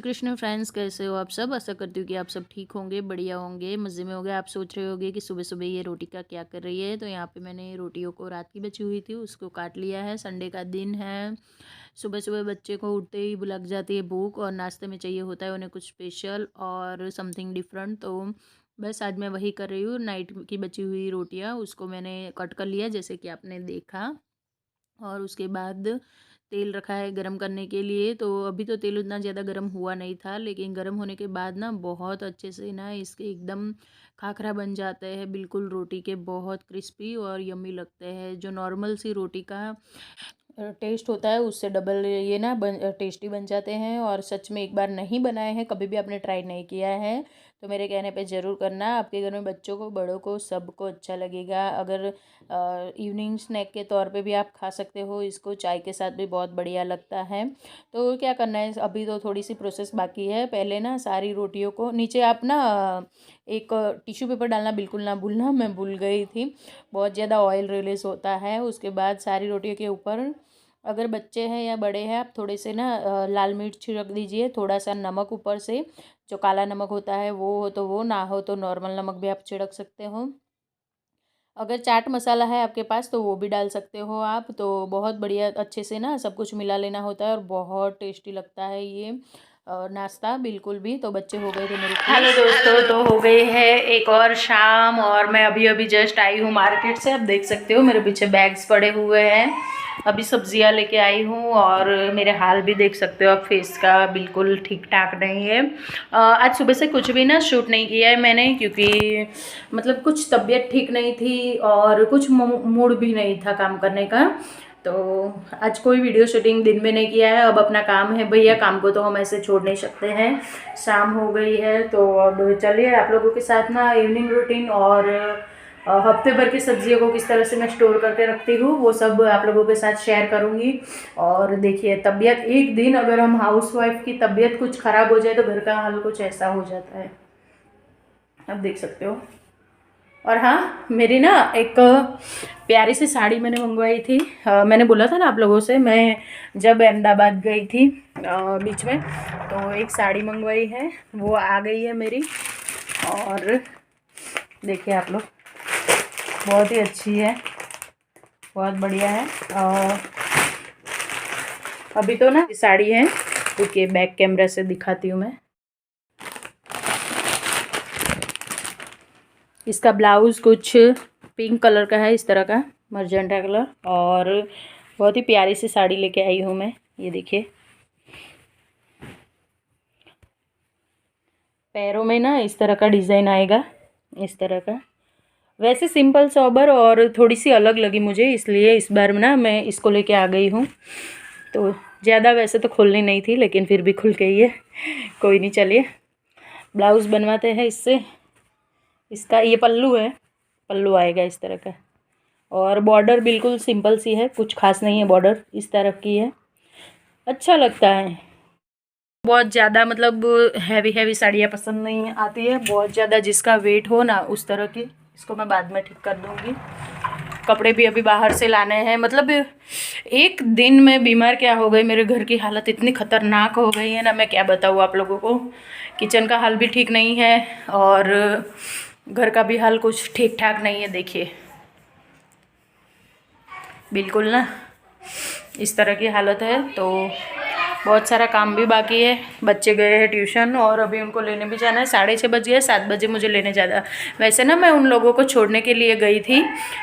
Krishna friends, कैसे हो आप सब। आशा करती हूँ कि आप सब ठीक होंगे, बढ़िया होंगे, मज़े में होंगे। आप सोच रहे होंगे कि सुबह सुबह ये रोटी का क्या कर रही है। तो यहाँ पे मैंने रोटियों को रात की बची हुई थी उसको काट लिया है। संडे का दिन है, सुबह सुबह बच्चे को उठते ही लग जाती है भूख और नाश्ते में चाहिए होता है उन्हें कुछ स्पेशल और समथिंग डिफरेंट। तो बस आज मैं वही कर रही हूँ। नाइट की बची हुई रोटियाँ उसको मैंने कट कर लिया जैसे कि आपने देखा, और उसके बाद तेल रखा है गरम करने के लिए। तो अभी तो तेल उतना ज़्यादा गरम हुआ नहीं था, लेकिन गरम होने के बाद ना बहुत अच्छे से ना इसके एकदम खाखरा बन जाते हैं, बिल्कुल रोटी के बहुत क्रिस्पी और यम्मी लगते हैं। जो नॉर्मल सी रोटी का टेस्ट होता है उससे डबल ये ना टेस्टी बन जाते हैं। और सच में एक बार नहीं बनाए हैं, कभी भी आपने ट्राई नहीं किया है तो मेरे कहने पे ज़रूर करना। आपके घर में बच्चों को, बड़ों को, सबको अच्छा लगेगा। अगर इवनिंग स्नैक के तौर पे भी आप खा सकते हो इसको, चाय के साथ भी बहुत बढ़िया लगता है। तो क्या करना है, अभी तो थोड़ी सी प्रोसेस बाकी है। पहले ना सारी रोटियों को नीचे आप ना एक टिश्यू पेपर डालना बिल्कुल ना भूलना, मैं भूल गई थी। बहुत ज़्यादा ऑयल रिलीज होता है। उसके बाद सारी रोटियों के ऊपर, अगर बच्चे हैं या बड़े हैं, आप थोड़े से ना लाल मिर्च छिड़क दीजिए, थोड़ा सा नमक ऊपर से, जो काला नमक होता है वो हो तो वो, ना हो तो नॉर्मल नमक भी आप छिड़क सकते हो। अगर चाट मसाला है आपके पास तो वो भी डाल सकते हो आप। तो बहुत बढ़िया अच्छे से ना सब कुछ मिला लेना होता है और बहुत टेस्टी लगता है ये नाश्ता बिल्कुल भी। तो बच्चे हो गए थे मेरे हेलो दोस्तों, तो हो गई है एक और शाम और मैं अभी अभी जस्ट आई हूँ मार्केट से। आप देख सकते हो मेरे पीछे बैग्स पड़े हुए हैं, अभी सब्जियां लेके आई हूँ। और मेरे हाल भी देख सकते हो आप, फेस का बिल्कुल ठीक ठाक नहीं है। आज सुबह से कुछ भी ना शूट नहीं किया है मैंने, क्योंकि मतलब कुछ तबीयत ठीक नहीं थी और कुछ मूड भी नहीं था काम करने का। तो आज कोई वीडियो शूटिंग दिन में नहीं किया है। अब अपना काम है भैया, काम को तो हम ऐसे छोड़ नहीं सकते हैं। शाम हो गई है तो अब चलिए आप लोगों के साथ ना इवनिंग रूटीन और हफ्ते भर की सब्जियों को किस तरह से मैं स्टोर करके रखती हूँ वो सब आप लोगों के साथ शेयर करूँगी। और देखिए, तबीयत एक दिन अगर हम हाउसवाइफ की तबीयत कुछ ख़राब हो जाए तो घर का हाल कुछ ऐसा हो जाता है, आप देख सकते हो। और हाँ, मेरी ना एक प्यारी सी साड़ी मैंने मंगवाई थी। मैंने बोला था ना आप लोगों से, मैं जब अहमदाबाद गई थी बीच में, तो एक साड़ी मंगवाई है, वो आ गई है मेरी। और देखिए आप लोग, बहुत ही अच्छी है, बहुत बढ़िया है। अभी तो ना साड़ी है, क्योंकि बैक कैमरा से दिखाती हूँ मैं। इसका ब्लाउज़ कुछ पिंक कलर का है, इस तरह का मर्जेंटा कलर। और बहुत ही प्यारी सी साड़ी लेके आई हूँ मैं, ये देखिए। पैरों में ना इस तरह का डिज़ाइन आएगा, इस तरह का। वैसे सिंपल सोबर और थोड़ी सी अलग लगी मुझे, इसलिए इस बार ना मैं इसको लेके आ गई हूँ। तो ज़्यादा वैसे तो खुलनी नहीं थी, लेकिन फिर भी खुल गई है, कोई नहीं। चलिए ब्लाउज़ बनवाते हैं इससे। इसका ये पल्लू है, पल्लू आएगा इस तरह का। और बॉर्डर बिल्कुल सिंपल सी है, कुछ खास नहीं है, बॉर्डर इस तरफ की है, अच्छा लगता है। बहुत ज़्यादा मतलब हैवी हैवी साड़ियाँ पसंद नहीं आती है, बहुत ज़्यादा जिसका वेट हो ना उस तरह की। इसको मैं बाद में ठीक कर दूँगी। कपड़े भी अभी बाहर से लाने हैं। मतलब एक दिन में बीमार क्या हो गई, मेरे घर की हालत इतनी ख़तरनाक हो गई है ना, मैं क्या बताऊँ आप लोगों को। किचन का हाल भी ठीक नहीं है और घर का भी हाल कुछ ठीक ठाक नहीं है। देखिए बिल्कुल ना इस तरह की हालत है। तो बहुत सारा काम भी बाकी है। बच्चे गए हैं ट्यूशन और अभी उनको लेने भी जाना है। 6:30 बज गए, 7 बजे मुझे लेने जाना। वैसे ना मैं उन लोगों को छोड़ने के लिए गई थी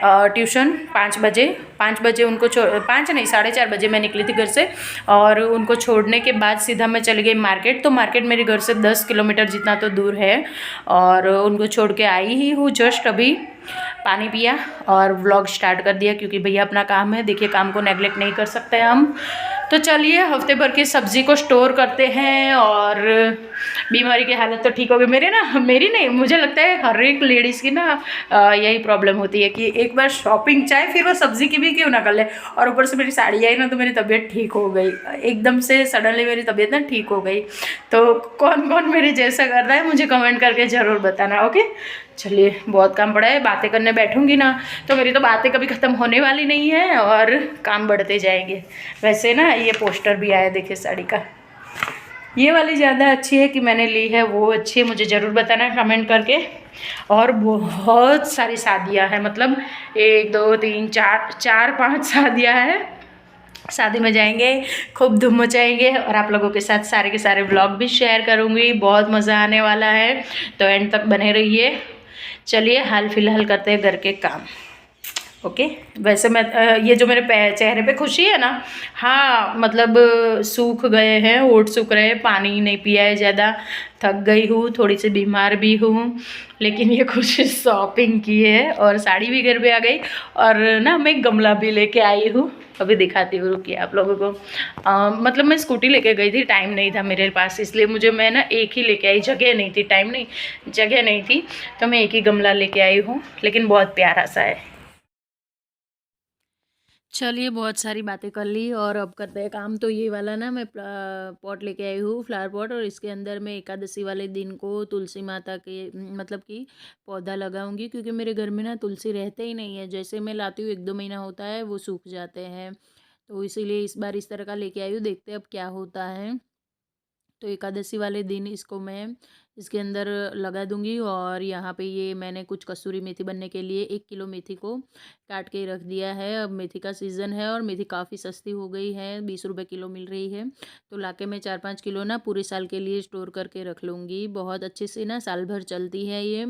ट्यूशन 5 बजे। 5 बजे उनको 5 नहीं 4:30 बजे मैं निकली थी घर से। और उनको छोड़ने के बाद सीधा मैं चली गई मार्केट। तो मार्केट मेरे घर से 10 किलोमीटर जितना तो दूर है। और उनको छोड़ के आई ही हूँ जस्ट अभी। पानी पिया और व्लॉग स्टार्ट कर दिया, क्योंकि भैया अपना काम है। देखिए, काम को नेगलेक्ट नहीं कर सकते हम। तो चलिए हफ्ते भर की सब्ज़ी को स्टोर करते हैं। और बीमारी की हालत तो ठीक हो गई मेरी नहीं, मुझे लगता है हर एक लेडीज़ की ना यही प्रॉब्लम होती है कि एक बार शॉपिंग, चाहे फिर वो सब्ज़ी की भी क्यों ना कर ले। और ऊपर से मेरी साड़ी आई ना, तो मेरी तबीयत ठीक हो गई एकदम से, सडनली मेरी तबीयत ना ठीक हो गई। तो कौन कौन मेरे जैसा कर रहा है मुझे कमेंट करके ज़रूर बताना, ओके। चलिए, बहुत काम पड़ा है, बातें करने बैठूंगी ना तो मेरी तो बातें कभी ख़त्म होने वाली नहीं है और काम बढ़ते जाएंगे। वैसे ना ये पोस्टर भी आया, देखिए साड़ी का, ये वाली ज़्यादा अच्छी है कि मैंने ली है वो अच्छी है, मुझे ज़रूर बताना कमेंट करके। और बहुत सारी शादियाँ हैं, मतलब 1 2 3 4 4 5 शादियाँ हैं। शादी में जाएंगे, खूब धूम मचाएंगे और आप लोगों के साथ सारे के सारे व्लॉग भी शेयर करूँगी। बहुत मज़ा आने वाला है, तो एंड तक बने रहिए। चलिए हाल फिलहाल करते हैं घर के काम। ओके। वैसे मैं ये जो मेरे चेहरे पे खुशी है ना, हाँ मतलब सूख गए हैं, होंठ सूख रहे हैं, पानी नहीं पिया है ज़्यादा, थक गई हूँ, थोड़ी सी बीमार भी हूँ, लेकिन ये खुशी शॉपिंग की है और साड़ी भी घर पे आ गई। और ना मैं गमला भी लेके आई हूँ, अभी दिखाती हूँ, रुकिए आप लोगों को। मतलब मैं स्कूटी लेके गई थी, टाइम नहीं था मेरे पास, इसलिए मुझे मैं ना एक ही लेके आई, जगह नहीं थी, टाइम नहीं, जगह नहीं थी, तो मैं एक ही गमला लेके आई हूँ, लेकिन बहुत प्यारा सा है। चलिए बहुत सारी बातें कर ली और अब करते हैं काम। तो ये वाला ना मैं पॉट लेके आई हूँ, फ्लावर पॉट, और इसके अंदर मैं एकादशी वाले दिन को तुलसी माता के मतलब कि पौधा लगाऊंगी, क्योंकि मेरे घर में ना तुलसी रहते ही नहीं है। जैसे मैं लाती हूँ 1 2 महीना होता है वो सूख जाते हैं, तो इसीलिए इस बार इस तरह का लेके आई हूँ, देखते हैं अब क्या होता है। तो एकादशी वाले दिन इसको मैं इसके अंदर लगा दूंगी। और यहाँ पे ये मैंने कुछ कसूरी मेथी बनने के लिए 1 किलो मेथी को काट के रख दिया है। अब मेथी का सीज़न है और मेथी काफ़ी सस्ती हो गई है, 20 रुपये किलो मिल रही है। तो लाके मैं 4 5 किलो ना पूरे साल के लिए स्टोर करके रख लूँगी। बहुत अच्छे से ना साल भर चलती है ये।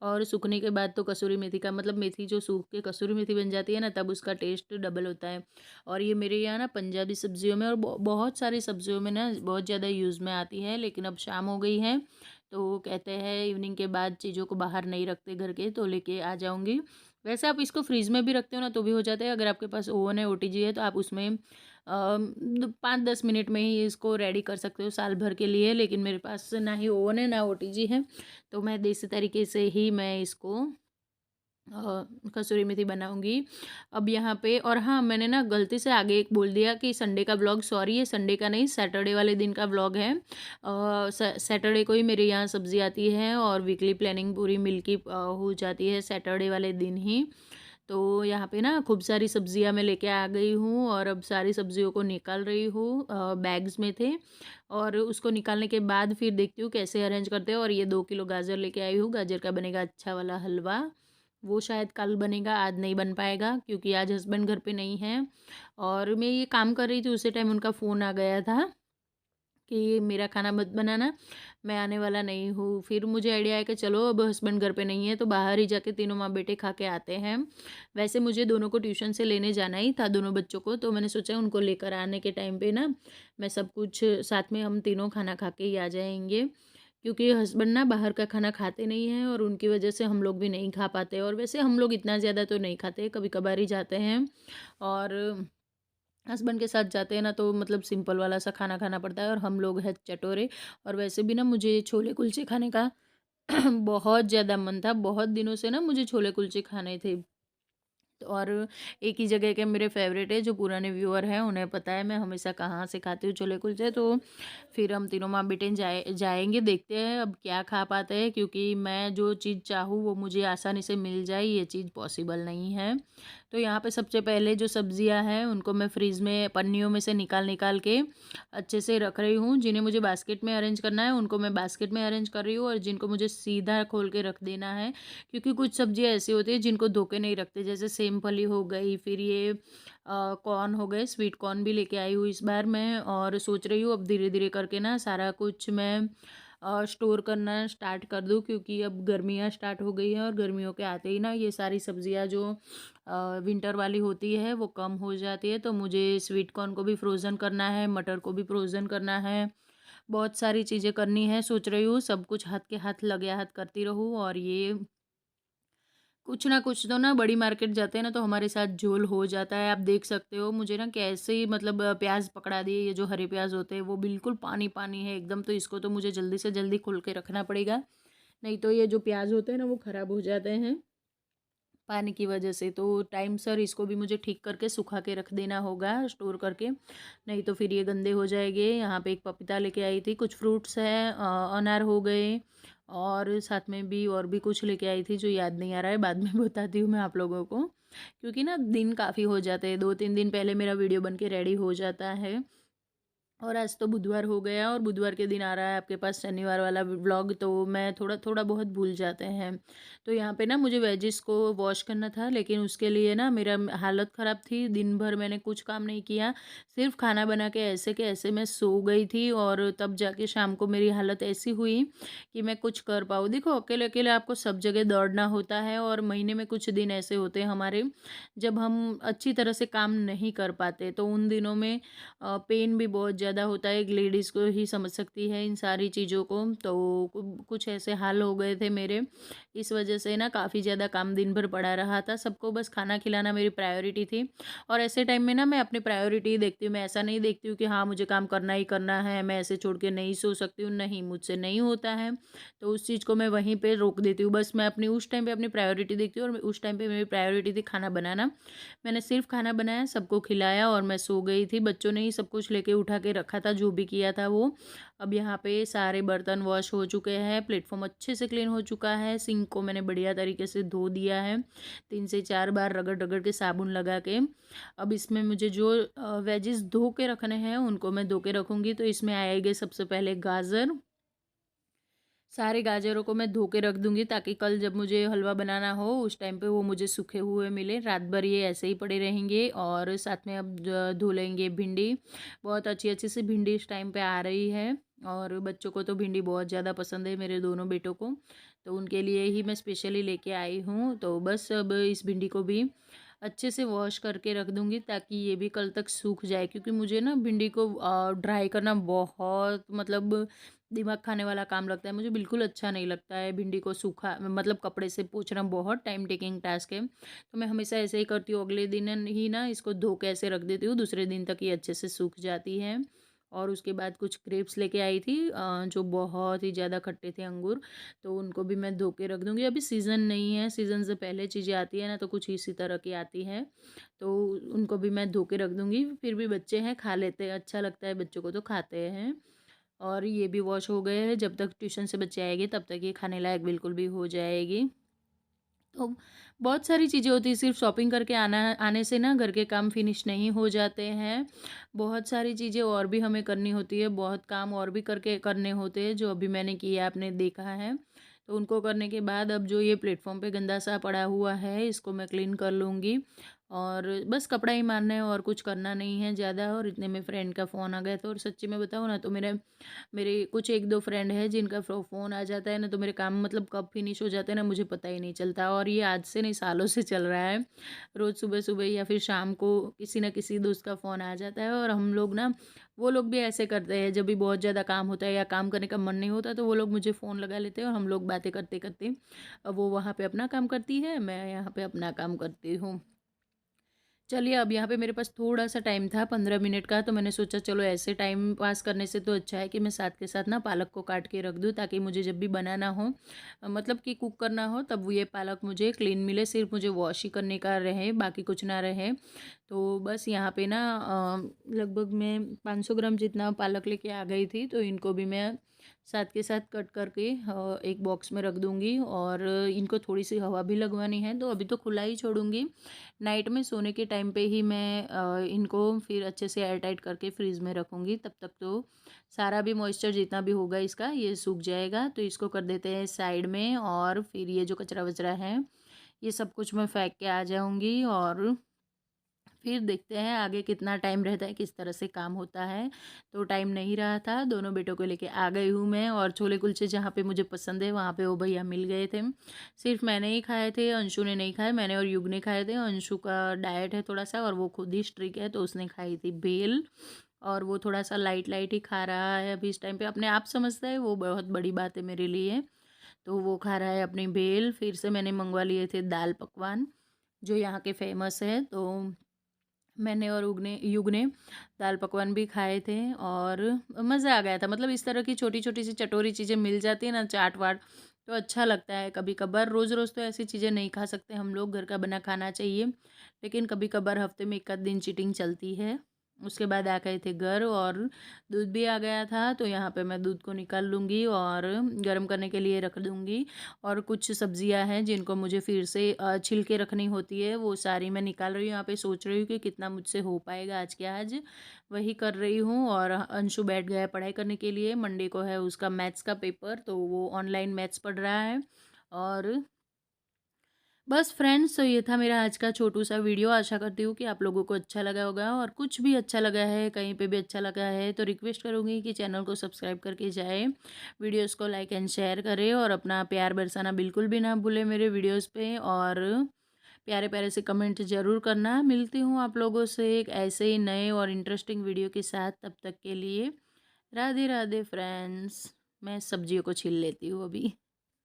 और सूखने के बाद तो कसूरी मेथी का मतलब मेथी जो सूख के कसूरी मेथी बन जाती है ना, तब उसका टेस्ट डबल होता है। और ये मेरे यहाँ ना पंजाबी सब्जियों में और बहुत सारी सब्जियों में ना बहुत ज़्यादा यूज़ में आती है। लेकिन अब शाम हो गई है, तो कहते हैं इवनिंग के बाद चीज़ों को बाहर नहीं रखते घर के, तो लेके आ जाऊँगी। वैसे आप इसको फ्रीज़ में भी रखते हो ना तो भी हो जाता है। अगर आपके पास ओवन है, ओटीजी है, तो आप उसमें 5 10 मिनट में ही इसको रेडी कर सकते हो साल भर के लिए। लेकिन मेरे पास ना ही ओवन है ना ओटीजी है, तो मैं देसी तरीके से ही मैं इसको कसूरी मेथी बनाऊंगी अब यहाँ पे। और हाँ, मैंने ना गलती से आगे एक बोल दिया कि संडे का ब्लॉग, सॉरी ये संडे का नहीं, सैटरडे वाले दिन का ब्लॉग है। सैटरडे को ही मेरे यहाँ सब्ज़ी आती है और वीकली प्लानिंग पूरी मिल की हो जाती है सैटरडे वाले दिन ही। तो यहाँ पे ना खूब सारी सब्जियाँ मैं लेके आ गई हूँ और अब सारी सब्जियों को निकाल रही हूँ। बैग्स में थे और उसको निकालने के बाद फिर देखती हूँ कैसे अरेंज करते हैं। और ये 2 किलो गाजर लेके आई हूँ, गाजर का बनेगा अच्छा वाला हलवा। वो शायद कल बनेगा, आज नहीं बन पाएगा क्योंकि आज हस्बैंड घर पे नहीं है। और मैं ये काम कर रही थी उसी टाइम उनका फ़ोन आ गया था कि मेरा खाना मत बनाना, मैं आने वाला नहीं हूँ। फिर मुझे आइडिया आया कि चलो अब हस्बैंड घर पे नहीं है तो बाहर ही जाके तीनों माँ बेटे खा के आते हैं। वैसे मुझे दोनों को ट्यूशन से लेने जाना ही था, दोनों बच्चों को, तो मैंने सोचा उनको लेकर आने के टाइम पे ना मैं सब कुछ साथ में हम तीनों खाना खा के ही आ जाएंगे। क्योंकि हस्बैंड ना बाहर का खाना खाते नहीं हैं और उनकी वजह से हम लोग भी नहीं खा पाते। और वैसे हम लोग इतना ज़्यादा तो नहीं खाते, कभी कभार ही जाते हैं। और हस्बैंड के साथ जाते हैं ना तो मतलब सिंपल वाला सा खाना खाना पड़ता है और हम लोग हैं चटोरे। और वैसे भी ना मुझे छोले कुलचे खाने का बहुत ज़्यादा मन था, बहुत दिनों से ना मुझे छोले कुलचे खाने थे। और एक ही जगह के मेरे फेवरेट है, जो पुराने व्यूअर हैं उन्हें पता है मैं हमेशा कहाँ से खाती हूँ छोले कुलचे। तो फिर हम तीनों माँ बेटे जाएंगे, देखते हैं अब क्या खा पाते हैं, क्योंकि मैं जो चीज़ चाहूँ वो मुझे आसानी से मिल जाए ये चीज़ पॉसिबल नहीं है। तो यहाँ पे सबसे पहले जो सब्जियां हैं उनको मैं फ्रीज़ में पन्नियों में से निकाल निकाल के अच्छे से रख रही हूँ। जिन्हें मुझे बास्केट में अरेंज करना है उनको मैं बास्केट में अरेंज कर रही हूँ, और जिनको मुझे सीधा खोल के रख देना है, क्योंकि कुछ सब्जियां ऐसी होती है जिनको धो के नहीं रखते, जैसे सेम फली हो गई, फिर ये कॉर्न हो गए, स्वीट कॉर्न भी लेके आई हूँ इस बार मैं। और सोच रही हूँ अब धीरे धीरे करके ना सारा कुछ मैं स्टोर करना स्टार्ट कर दूँ, क्योंकि अब गर्मियाँ स्टार्ट हो गई हैं और गर्मियों के आते ही ना ये सारी सब्जियाँ जो विंटर वाली होती है वो कम हो जाती है। तो मुझे स्वीट कॉर्न को भी फ्रोज़न करना है, मटर को भी फ्रोज़न करना है, बहुत सारी चीज़ें करनी है। सोच रही हूँ सब कुछ हाथ के हाथ लगे हाथ करती रहूँ। और ये कुछ ना कुछ तो ना बड़ी मार्केट जाते हैं ना तो हमारे साथ झोल हो जाता है। आप देख सकते हो मुझे ना कैसे ही मतलब प्याज पकड़ा दिए, ये जो हरे प्याज होते हैं वो बिल्कुल पानी पानी है एकदम, तो इसको तो मुझे जल्दी से जल्दी खोल के रखना पड़ेगा, नहीं तो ये जो प्याज होते हैं ना वो ख़राब हो जाते हैं पानी की वजह से। तो टाइम सर इसको भी मुझे ठीक करके सुखा के रख देना होगा स्टोर करके, नहीं तो फिर ये गंदे हो जाएंगे। यहाँ पे एक पपीता लेके आई थी, कुछ फ्रूट्स हैं, अनार हो गए, और साथ में भी और भी कुछ लेके आई थी जो याद नहीं आ रहा है, बाद में बताती हूँ मैं आप लोगों को। क्योंकि ना दिन काफ़ी हो जाते हैं, 2 3 दिन पहले मेरा वीडियो बन के रेडी हो जाता है। और आज तो बुधवार हो गया और बुधवार के दिन आ रहा है आपके पास शनिवार वाला व्लॉग, तो मैं थोड़ा थोड़ा बहुत भूल जाते हैं। तो यहाँ पे ना मुझे वेजिस को वॉश करना था, लेकिन उसके लिए ना मेरा हालत ख़राब थी। दिन भर मैंने कुछ काम नहीं किया, सिर्फ खाना बना के ऐसे मैं सो गई थी, और तब जाके शाम को मेरी हालत ऐसी हुई कि मैं कुछ कर पाऊँ। देखो, अकेले अकेले आपको सब जगह दौड़ना होता है, और महीने में कुछ दिन ऐसे होते हैं हमारे जब हम अच्छी तरह से काम नहीं कर पाते, तो उन दिनों में पेन भी बहुत ज़्यादा होता है। एक लेडीज़ को ही समझ सकती है इन सारी चीज़ों को। तो कुछ ऐसे हाल हो गए थे मेरे, इस वजह से ना काफ़ी ज़्यादा काम दिन भर पड़ा रहा था। सबको बस खाना खिलाना मेरी प्रायोरिटी थी, और ऐसे टाइम में ना मैं अपनी प्रायोरिटी देखती हूँ। मैं ऐसा नहीं देखती हूँ कि हाँ मुझे काम करना ही करना है, मैं ऐसे छोड़ के नहीं सो सकती हूँ, नहीं, मुझसे नहीं होता है। तो उस चीज़ को मैं वहीं पे रोक देती हूँ। बस मैं अपनी उस टाइम पे अपनी प्रायोरिटी देखती हूँ, और उस टाइम पे मेरी प्रायोरिटी थी खाना बनाना। मैंने सिर्फ खाना बनाया, सबको खिलाया, और मैं सो गई थी। बच्चों ने ही सब कुछ लेके उठा के रखा था, जो भी किया था वो। अब यहाँ पे सारे बर्तन वॉश हो चुके हैं, प्लेटफॉर्म अच्छे से क्लीन हो चुका है, सिंक को मैंने बढ़िया तरीके से धो दिया है 3 से 4 बार रगड़ रगड़ के साबुन लगा के। अब इसमें मुझे जो वेजिस धो के रखने हैं उनको मैं धो के रखूँगी। तो इसमें आएंगे सबसे पहले गाजर। सारे गाजरों को मैं धो के रख दूँगी, ताकि कल जब मुझे हलवा बनाना हो उस टाइम पे वो मुझे सूखे हुए मिले। रात भर ये ऐसे ही पड़े रहेंगे। और साथ में अब धो लेंगे भिंडी। बहुत अच्छी अच्छी सी भिंडी इस टाइम पे आ रही है, और बच्चों को तो भिंडी बहुत ज़्यादा पसंद है, मेरे दोनों बेटों को। तो उनके लिए ही मैं स्पेशली लेके आई हूँ। तो बस अब इस भिंडी को भी अच्छे से वॉश करके रख दूँगी, ताकि ये भी कल तक सूख जाए, क्योंकि मुझे ना भिंडी को ड्राई करना बहुत मतलब दिमाग खाने वाला काम लगता है। मुझे बिल्कुल अच्छा नहीं लगता है भिंडी को सूखा मतलब कपड़े से पोंछना, बहुत टाइम टेकिंग टास्क है। तो मैं हमेशा ऐसे ही करती हूँ, अगले दिन ही ना इसको धो के ऐसे रख देती हूँ, दूसरे दिन तक ये अच्छे से सूख जाती है। और उसके बाद कुछ ग्रेप्स लेके आई थी, जो बहुत ही ज़्यादा खट्टे थे अंगूर, तो उनको भी मैं धो के रख दूँगी। अभी सीज़न नहीं है, सीज़न से पहले चीज़ें आती है ना, तो कुछ इसी तरह की आती है, तो उनको भी मैं धो के रख दूँगी। फिर भी बच्चे हैं, खा लेते हैं, अच्छा लगता है बच्चों को तो खाते हैं। और ये भी वॉश हो गए हैं, जब तक ट्यूशन से बच्चे आएंगे तब तक ये खाने लायक बिल्कुल भी हो जाएगी। तो बहुत सारी चीज़ें होती हैं, सिर्फ शॉपिंग करके आने से ना घर के काम फिनिश नहीं हो जाते हैं। बहुत सारी चीज़ें और भी हमें करनी होती है, बहुत काम और भी करके करने होते हैं, जो अभी मैंने किया आपने देखा है। तो उनको करने के बाद अब जो ये प्लेटफॉर्म पे गंदा सा पड़ा हुआ है इसको मैं क्लीन कर लूँगी, और बस कपड़ा ही मारना है, और कुछ करना नहीं है ज़्यादा। और इतने में फ्रेंड का फ़ोन आ गया था, और सच्ची में बताऊँ ना तो मेरे मेरे कुछ 1-2 फ्रेंड हैं जिनका फ़ोन आ जाता है ना, तो मेरे काम मतलब कब फिनिश हो जाते हैं ना मुझे पता ही नहीं चलता। और ये आज से नहीं, सालों से चल रहा है। रोज़ सुबह-सुबह या फिर शाम को किसी न किसी दोस्त का फ़ोन आ जाता है, और हम लोग ना वो लोग भी ऐसे करते हैं, जब भी बहुत ज़्यादा काम होता है या काम करने का मन नहीं होता, तो वो लोग मुझे फ़ोन लगा लेते हैं, और हम लोग बातें करते-करते अब वो वहाँ पे अपना काम करती है, मैं यहाँ पे अपना काम करती हूँ। चलिए, अब यहाँ पे मेरे पास थोड़ा-सा टाइम था 15 मिनट का, तो मैंने सोचा चलो ऐसे टाइम पास करने से तो अच्छा है कि मैं साथ के साथ ना पालक को काट के रख दूँ, ताकि मुझे जब भी बनाना हो मतलब कि कुक करना हो, तब वो ये पालक मुझे क्लीन मिले, सिर्फ मुझे वॉश ही करने का रहे, बाकी कुछ ना रहे। तो बस यहाँ पे ना लगभग मैं 500 ग्राम जितना पालक लेके आ गई थी, तो इनको भी मैं साथ के साथ कट करके एक बॉक्स में रख दूँगी, और इनको थोड़ी-सी हवा भी लगवानी है, तो अभी तो खुला ही छोड़ूँगी। नाइट में सोने के टाइम पे ही मैं इनको फिर अच्छे से एयर टाइट करके फ्रीज़ में रखूँगी, तब तक तो सारा भी मॉइस्चर जितना भी होगा इसका ये सूख जाएगा। तो इसको कर देते हैं साइड में, और फिर ये जो कचरा-वचरा है, ये सब कुछ मैं फेंक के आ जाऊँगी, और फिर देखते हैं आगे कितना टाइम रहता है, किस तरह से काम होता है। तो टाइम नहीं रहा था, दोनों बेटों को लेके आ गई हूँ मैं, और छोले कुलचे जहाँ पे मुझे पसंद है वहाँ पे वो भैया मिल गए थे। सिर्फ मैंने ही खाए थे, अंशु ने नहीं खाए, मैंने और युग ने खाए थे। अंशु का डाइट है थोड़ा-सा, और वो खुद ही स्ट्रिक्ट है, तो उसने खाई थी भेल, और वो थोड़ा-सा लाइट-लाइट ही खा रहा है अभी इस टाइम पे, अपने आप समझता है, वो बहुत बड़ी बात है मेरे लिए। तो वो खा रहा है अपनी भेल। फिर से मैंने मँगवा लिए थे दाल पकवान, जो यहाँ के फ़ेमस है, तो मैंने और युग ने दाल पकवान भी खाए थे, और मज़ा आ गया था। मतलब इस तरह की छोटी-छोटी सी चटोरी चीज़ें मिल जाती है ना, चाट-वाट, तो अच्छा लगता है कभी-कभार। रोज़-रोज़ तो ऐसी चीज़ें नहीं खा सकते हम लोग, घर का बना खाना चाहिए। लेकिन कभी-कभार हफ्ते में 1 आध दिन चीटिंग चलती है। उसके बाद आ गए थे घर और दूध भी आ गया था, तो यहाँ पे मैं दूध को निकाल लूँगी और गर्म करने के लिए रख दूँगी। और कुछ सब्जियाँ हैं जिनको मुझे फिर से छिल के रखनी होती है, वो सारी मैं निकाल रही हूँ। यहाँ पे सोच रही हूँ कि कितना मुझसे हो पाएगा आज के आज, वही कर रही हूँ। और अंशु बैठ गया है पढ़ाई करने के लिए, मंडे को है उसका मैथ्स का पेपर, तो वो ऑनलाइन मैथ्स पढ़ रहा है। और बस फ्रेंड्स, तो ये था मेरा आज का छोटू सा वीडियो। आशा करती हूँ कि आप लोगों को अच्छा लगा होगा, और कुछ भी अच्छा लगा है, कहीं पे भी अच्छा लगा है, तो रिक्वेस्ट करूँगी कि चैनल को सब्सक्राइब करके जाए, वीडियोस को लाइक एंड शेयर करें, और अपना प्यार बरसाना बिल्कुल भी ना भूलें मेरे वीडियोस पे। और प्यारे प्यारे से कमेंट ज़रूर करना। मिलती हूँ आप लोगों से एक ऐसे ही नए और इंटरेस्टिंग वीडियो के साथ। तब तक के लिए राधे राधे फ्रेंड्स। मैं सब्जियों को छील लेती हूँ अभी।